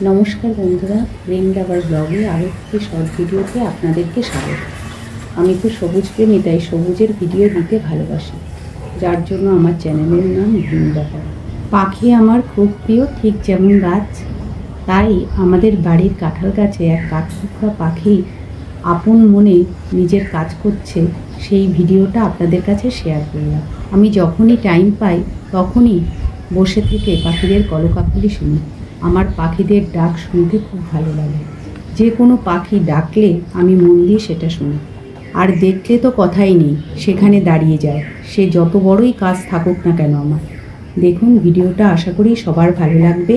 নমস্কার বন্ধুরা, প্রেম লাভার ব্লগে আরও একটি শর্ট ভিডিওতে আপনাদেরকে স্বাগত। আমি তো সবুজ প্রেমী, তাই সবুজের ভিডিও দিতে ভালোবাসি, যার জন্য আমার চ্যানেলের নাম প্রেম লাভার। পাখি আমার খুব প্রিয়, ঠিক যেমন গাছ। তাই আমাদের বাড়ির কাঁঠাল গাছে এক কাঠঠোকরা পাখি আপন মনে নিজের কাজ করছে, সেই ভিডিওটা আপনাদের কাছে শেয়ার করলাম। আমি যখনই টাইম পাই তখনই বসে থেকে পাখিদের কলকাকলি শুনি। আমার পাখিদের ডাক শুনতে খুব ভালো লাগে। যে কোনো পাখি ডাকলে আমি মন দিয়ে সেটা শুনি, আর দেখলে তো কথাই নেই, সেখানে দাঁড়িয়ে যায়, সে যত বড়ই কাজ থাকুক না কেন আমার। দেখুন ভিডিওটা, আশা করি সবার ভালো লাগবে।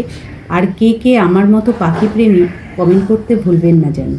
আর কে কে আমার মতো পাখি প্রেমী কমেন্ট করতে ভুলবেন না যেন।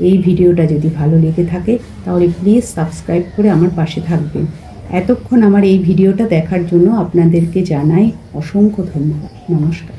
এই ভিডিওটা যদি ভালো লেগে থাকে তাহলে প্লিজ সাবস্ক্রাইব করে আমার পাশে থাকবেন। এতক্ষণ আমার এই ভিডিওটা দেখার জন্য আপনাদেরকে জানাই অসংখ্য ধন্যবাদ। নমস্কার।